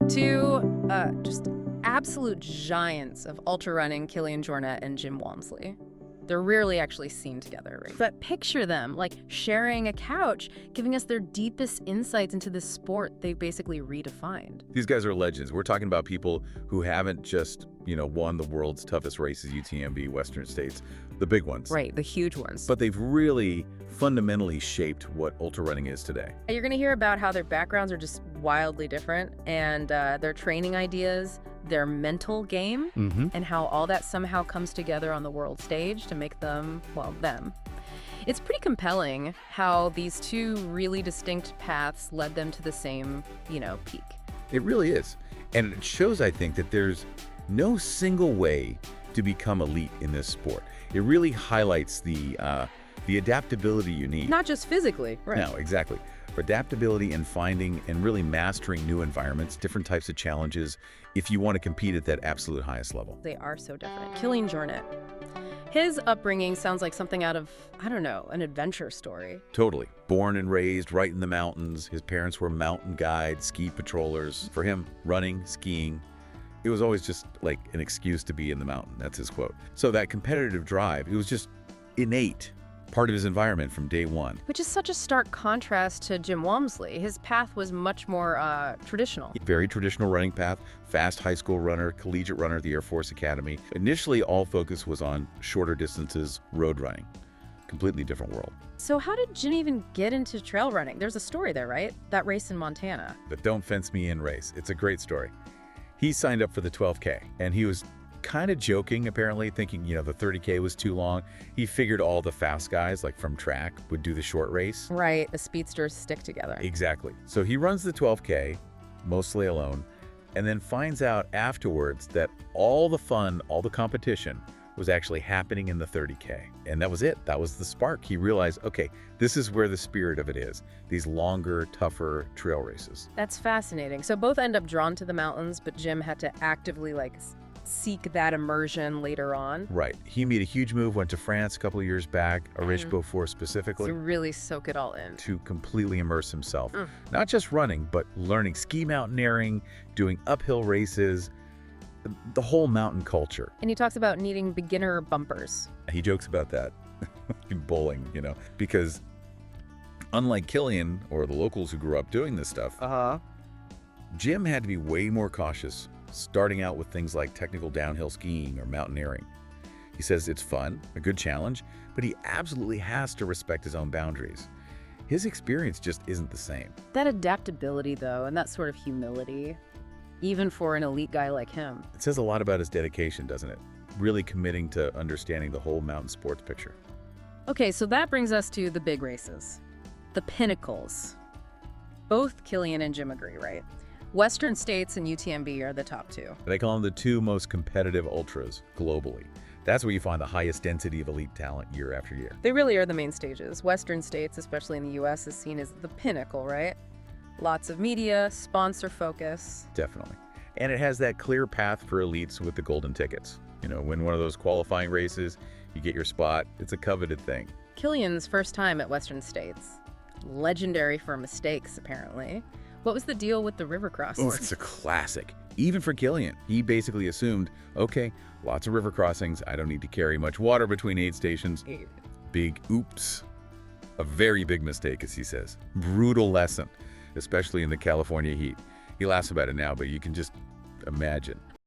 Two just absolute giants of ultra running, Kilian Jornet and Jim Walmsley. They're rarely actually seen together, right? But picture them, like, sharing a couch, giving us their deepest insights into this sport they basically redefined. These guys are legends. We're talking about people who haven't just, won the world's toughest races, UTMB, Western States, the big ones. Right, the huge ones. But they've really fundamentally shaped what ultra running is today. You're going to hear about how their backgrounds are just wildly different, and their training ideas, their mental game, and how all that somehow comes together on the world stage to make them, well, them. It's pretty compelling how these two really distinct paths led them to the same, peak. It really is. And it shows, I think, that there's no single way to become elite in this sport. It really highlights the adaptability you need. Not just physically, right? No, exactly. Adaptability and finding and really mastering new environments, different types of challenges, if you want to compete at that absolute highest level. They are so different. Kilian Jornet. His upbringing sounds like something out of, an adventure story. Totally. Born and raised right in the mountains. His parents were mountain guides, ski patrollers. For him, running, skiing, it was always just like an excuse to be in the mountain. That's his quote. So that competitive drive, it was just innate. Part of his environment from day one. Which is such a stark contrast to Jim Walmsley. His path was much more traditional. Very traditional running path, fast high school runner, collegiate runner at the Air Force Academy. Initially, all focus was on shorter distances, road running. Completely different world. So how did Jim even get into trail running? There's a story there, right? That race in Montana. The Don't Fence Me In race. It's a great story. He signed up for the 12K, and he was kind of joking, apparently, thinking, the 30K was too long. He figured all the fast guys, like from track, would do the short race. Right, the speedsters stick together. Exactly. So he runs the 12K, mostly alone, and then finds out afterwards that all the fun, all the competition was actually happening in the 30K. And that was it. That was the spark. He realized, okay, this is where the spirit of it is. These longer, tougher trail races. That's fascinating. So both end up drawn to the mountains, but Jim had to actively, seek that immersion later on. Right. He made a huge move, went to France a couple of years back, Arish specifically. To really soak it all in. To completely immerse himself. Not just running, but learning ski mountaineering, doing uphill races, the whole mountain culture. And he talks about needing beginner bumpers. He jokes about that in bowling, because unlike Kilian or the locals who grew up doing this stuff, Jim had to be way more cautious starting out with things like technical downhill skiing or mountaineering. He says it's fun, a good challenge, but he absolutely has to respect his own boundaries. His experience just isn't the same. That adaptability, though, and that sort of humility, even for an elite guy like him. It says a lot about his dedication, doesn't it? Really committing to understanding the whole mountain sports picture. Okay, so that brings us to the big races, the pinnacles. Both Kilian and Jim agree, right? Western States and UTMB are the top two. They call them the two most competitive ultras globally. That's where you find the highest density of elite talent year after year. They really are the main stages. Western States, especially in the US, is seen as the pinnacle, right? Lots of media, sponsor focus. Definitely. And it has that clear path for elites with the golden tickets. Win one of those qualifying races, you get your spot. It's a coveted thing. Kilian's first time at Western States. Legendary for mistakes, apparently. What was the deal with the river crossings? Oh, it's a classic. Even for Kilian, he basically assumed, okay, lots of river crossings. I don't need to carry much water between aid stations. Big oops. A very big mistake, as he says. Brutal lesson, especially in the California heat. He laughs about it now, but you can just imagine.